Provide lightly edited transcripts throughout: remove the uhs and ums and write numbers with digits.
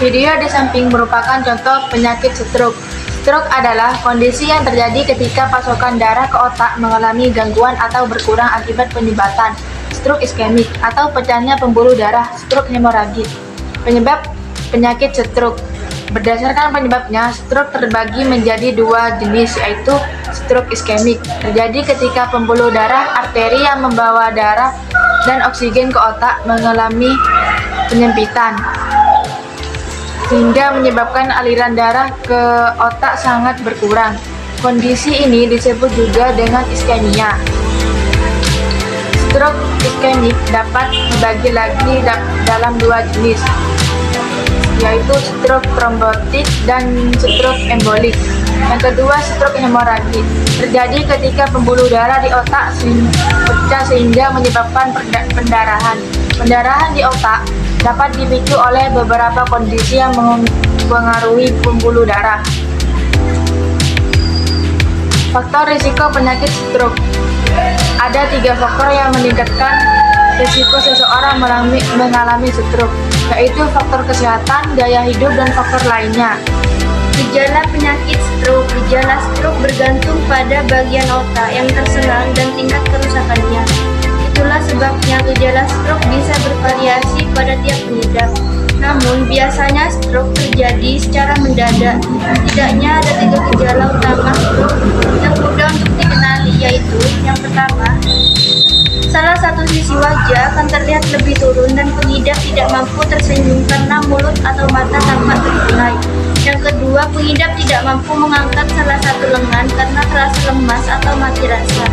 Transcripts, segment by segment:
Video di samping merupakan contoh penyakit stroke. Stroke adalah kondisi yang terjadi ketika pasokan darah ke otak mengalami gangguan atau berkurang akibat penyebatan stroke iskemik atau pecahnya pembuluh darah stroke hemoragik. Penyebab penyakit stroke. Berdasarkan penyebabnya, stroke terbagi menjadi dua jenis, yaitu stroke iskemik, terjadi ketika pembuluh darah arteri yang membawa darah dan oksigen ke otak mengalami penyempitan, sehingga menyebabkan aliran darah ke otak sangat berkurang. Kondisi ini disebut juga dengan iskemia. Stroke iskemik dapat dibagi lagi dalam dua jenis, yaitu stroke trombotik dan stroke embolik. Yang kedua, stroke hemoragik, terjadi ketika pembuluh darah di otak pecah sehingga menyebabkan pendarahan. Pendarahan di otak dapat dipicu oleh beberapa kondisi yang mempengaruhi pembuluh darah. Faktor risiko penyakit stroke. Ada 3 faktor yang meningkatkan risiko seseorang mengalami stroke, yaitu faktor kesehatan, gaya hidup, dan faktor lainnya. Gejala penyakit stroke. Gejala stroke bergantung pada bagian otak yang terserang dan tingkat kerusakannya. Itulah sebabnya gejala stroke bisa bervariasi pada tiap pengidap. Namun, biasanya stroke terjadi secara mendadak. Setidaknya ada 3 gejala utama stroke yang mudah untuk dikenali, yaitu yang pertama, salah satu sisi wajah akan terlihat lebih turun dan pengidap tidak mampu tersenyum karena mulut atau mata tampak terkulai. Yang kedua, pengidap tidak mampu mengangkat salah satu lengan karena terasa lemas atau mati rasa.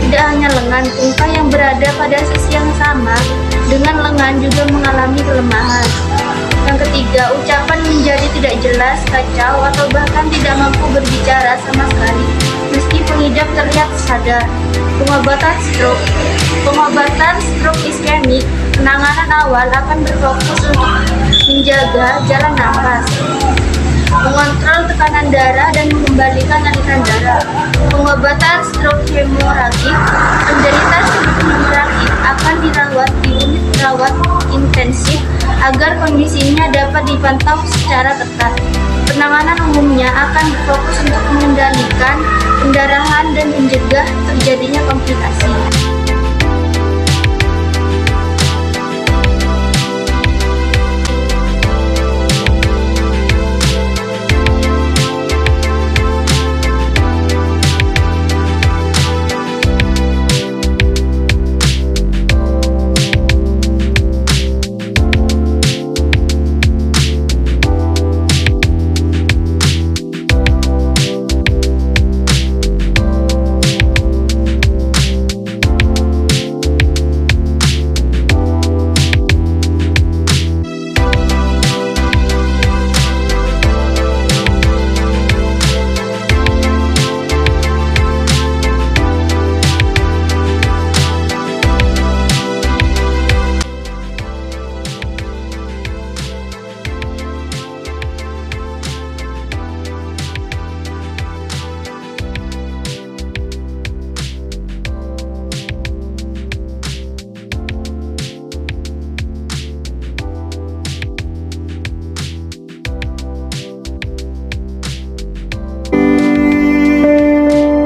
Tidak hanya lengan, tungkai yang berada pada sisi yang sama dengan lengan juga mengalami kelemahan. Yang ketiga, ucapan menjadi tidak jelas, kacau, atau bahkan tidak mampu berbicara sama sekali, meski pengidap terlihat sadar. Pengobatan stroke. Pengobatan stroke iskemik, penanganan awal akan berfokus untuk menjaga jalan nafas, mengontrol tekanan darah, dan mengembalikan aliran darah. Pengobatan stroke hemoragik. Penderita stroke hemoragik akan dirawat di unit rawat intensif agar kondisinya dapat dipantau secara ketat. Penanganan umumnya akan berfokus untuk mengendalikan pendarahan dan mencegah terjadinya komplikasi.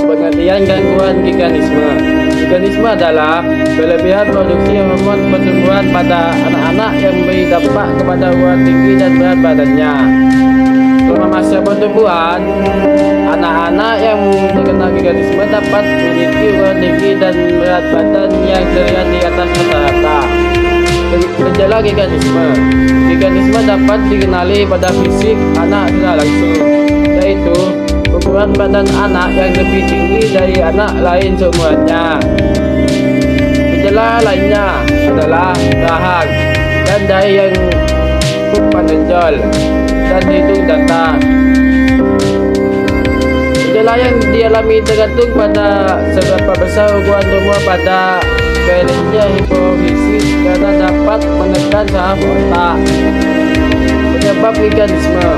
Pengertian gangguan giganisme. Giganisme adalah kelebihan produksi hormon pertumbuhan pada anak-anak yang memberi dampak kepada ukuran tinggi dan berat badannya. Selama masa pertumbuhan, anak-anak yang terkena giganisme dapat memiliki ukuran tinggi dan berat badan yang terlihat di atas rata-rata. Gejala giganisme. Giganisme dapat dikenali pada fisik anak secara langsung, yaitu ukuran badan anak yang lebih tinggi dari anak lain seumurannya. Gejala lainnya adalah rahang dan dahi yang menonjol dan hidung datar. Gejala yang dialami tergantung pada seberapa besar ukuran tumor pada kelenjar hipofisis karena dapat menekan saraf otak. Penyebab giganisme.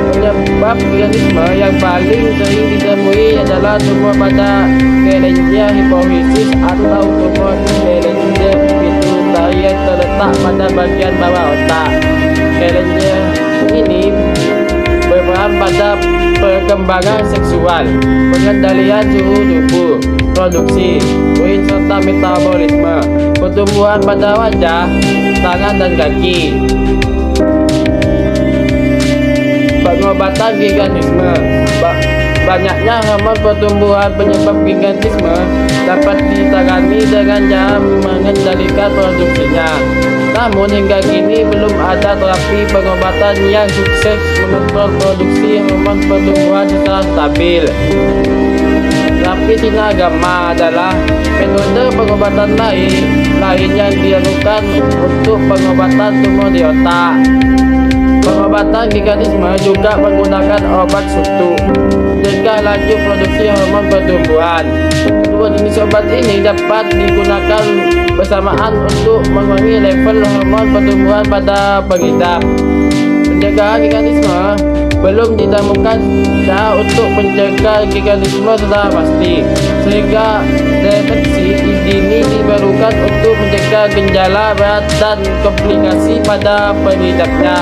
Penyebab giganisme yang paling sering ditemui adalah tumor pada kelenjar hipofisis atau tumor kelenjar pituitari yang terletak pada bagian bawah otak. Kelenjar ini penggunaan pada perkembangan seksual, pengendalian suhu tubuh, produksi, poin serta metabolisme, pertumbuhan pada wajah, tangan dan kaki. Pengobatan gigantisme. Banyaknya hormon pertumbuhan penyebab gigantisme dapat ditangani dengan cara mengendalikan produksinya. Namun hingga kini belum ada terapi pengobatan yang sukses mengontrol produksi hormon pertumbuhan secara stabil. Terapi sinar gamma adalah metode pengobatan lain yang dilakukan untuk pengobatan tumor di otak. Pengobatan gigantisme juga menggunakan obat suntuk mencegah laju produksi hormon pertumbuhan. Kedua jenis obat ini dapat digunakan bersamaan untuk mengurangi level hormon pertumbuhan pada pengidap. Pencegahan gigantisme belum ditemukan cara untuk mencegah gigantisme secara pasti, sehingga deteksi dini diperlukan untuk mencegah gejala berat dan komplikasi pada pengidapnya.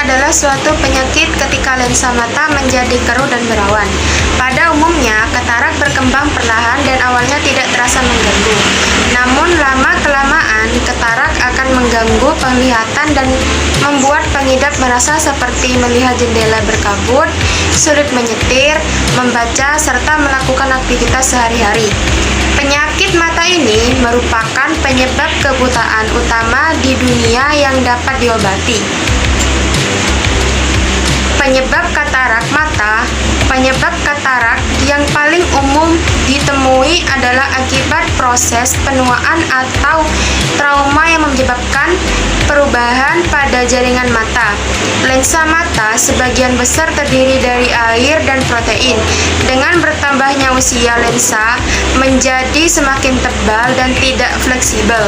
adalah suatu penyakit ketika lensa mata menjadi keruh dan berawan. Pada umumnya, katarak berkembang perlahan dan awalnya tidak terasa mengganggu. Namun, lama-kelamaan, katarak akan mengganggu penglihatan dan membuat pengidap merasa seperti melihat jendela berkabut, sulit menyetir, membaca, serta melakukan aktivitas sehari-hari. Penyakit mata ini merupakan penyebab kebutaan utama di dunia yang dapat diobati. Penyebab katarak yang paling umum ditemui adalah akibat proses penuaan atau trauma yang menyebabkan perubahan pada jaringan mata. Lensa mata sebagian besar terdiri dari air dan protein. Dengan bertambahnya usia, lensa menjadi semakin tebal dan tidak fleksibel.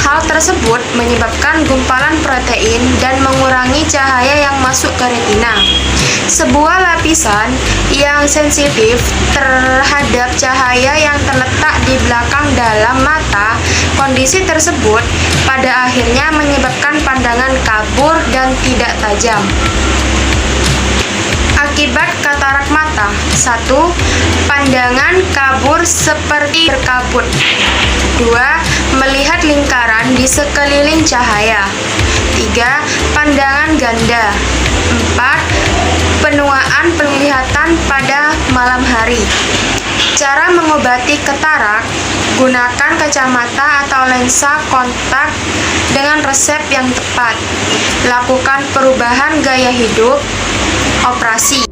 Hal tersebut menyebabkan gumpalan protein dan mengurangi cahaya yang masuk ke retina. Sebuah lapisan yang sensitif terhadap cahaya yang terletak di belakang dalam mata. Kondisi tersebut pada akhirnya menyebabkan pandangan kabur dan tidak tajam. Akibat katarak mata. 1. Pandangan kabur seperti berkabut. 2. Melihat lingkaran di sekeliling cahaya. 3. Pandangan ganda. 4. Penuaan penglihatan pada malam hari. Cara mengobati katarak: gunakan kacamata atau lensa kontak dengan resep yang tepat. Lakukan perubahan gaya hidup. Operasi.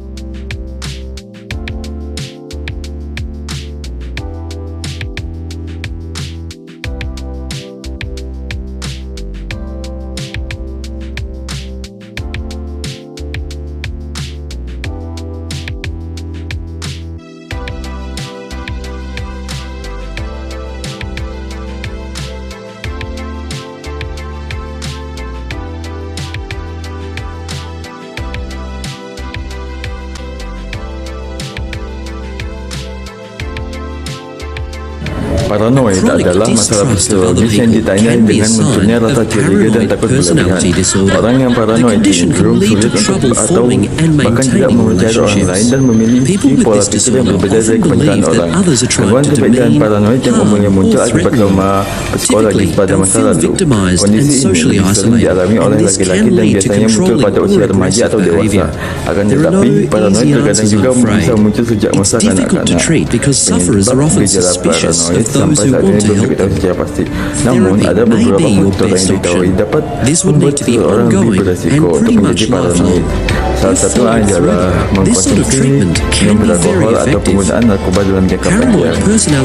Paranoid adalah masalah psikologis yang ditandai dengan munculnya rasa curiga dan takut berlebihan. Orang yang paranoid cenderung sulit untuk atau bahkan tidak mempercayai orang lain dan memiliki pola pikir yang berbeda dari kebanyakan orang. Gangguan kebiasaan paranoid yang umumnya muncul akibat trauma psikologis pada masa lalu. Kondisi ini sering dialami oleh laki-laki dan biasanya muncul pada usia remaja atau dewasa. Akan tetapi, paranoid terkadang juga bisa muncul sejak masa kanak-kanak. Penyebab gejala paranoid sampai saat ini belum diketahui secara pasti. Namun, ada beberapa faktor yang diketahui dapat membuat seseorang lebih beresiko untuk menjadi paranoid. Salah satu adalah mengkonsumsi minum beralkohol atau penggunaan narkoba dalam jangka panjang.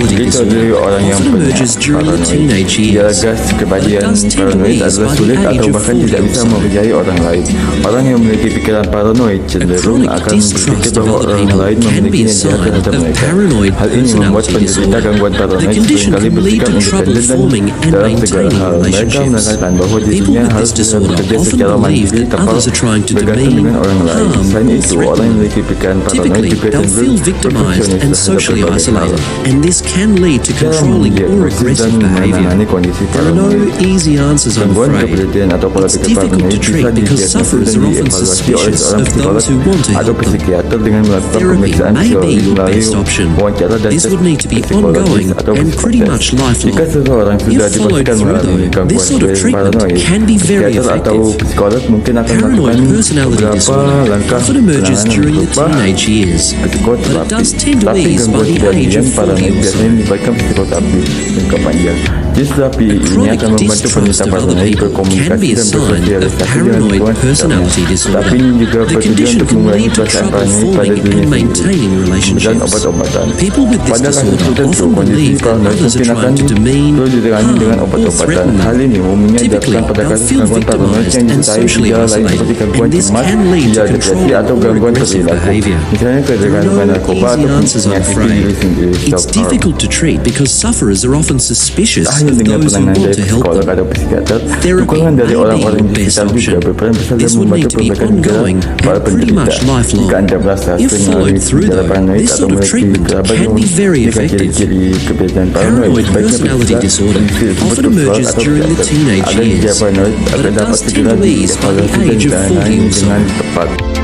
Jika dari orang yang punya paranoid, gejala gas kepribadian paranoid adalah sulit atau bahkan tidak bisa mempercayai orang lain. Orang yang memiliki pikiran paranoid cenderung akan berpikir bahwa orang lain memiliki niat jahat terhadap mereka. Hal ini membuat penderita gangguan paranoid seringkali bersikap independen dan dalam segala hal. Mereka menekankan bahwa dirinya harus bisa bekerja secara mandiri tanpa bergantung dengan orang lain. Selain itu, orang yang memiliki pikiran paranoid juga cenderung perfeksionis terhadap berbagai hal. Cara mendiagnosis dan menangani kondisi paranoid. Gangguan kepribadian atau pola pikir paranoid bisa didiagnosis dan dievaluasi oleh seorang psikolog atau psikiater dengan melakukan pemeriksaan psikologis melalui wawancara dan tes psikologis atau psikotes. Jika seseorang sudah dipastikan mengalami gangguan kepribadian paranoid, psikiater atau psikolog mungkin akan melakukan beberapa langkah penanganan berupa psikoterapi. Tapi gangguan kepribadian paranoid biasanya melibatkan psikoterapi jangka panjang. Terapi ini akan membantu penderita paranoid berkomunikasi dan bersosialisasi dengan lingkungan sekitarnya. Terapi ini juga bertujuan untuk mengurangi perasaan paranoid pada dirinya sendiri. Pemberian obat-obatan. Pada kasus tertentu, kondisi paranoid mungkin akan perlu ditangani dengan obat-obatan. Hal ini umumnya dilakukan pada kasus gangguan paranoid yang disertai gejala lain seperti gangguan cemas, gejala depresi atau gangguan perilaku. Misalnya ketergantungan narkoba atau menyakiti diri sendiri. Hanya dengan penanganan dari psikolog atau psikiater, dukungan dari orang-orang di sekitar juga berperan besar dalam membantu perbaikan gejala para penderita. Jika Anda merasa sering mengalami gejala paranoid atau memiliki kerabat yang memiliki ciri-ciri kepribadian paranoid, sebaiknya berpikir tersebut psikolog atau psikiater agar gejala paranoid agar dapat segera dievaluasi dan ditangani dengan tepat.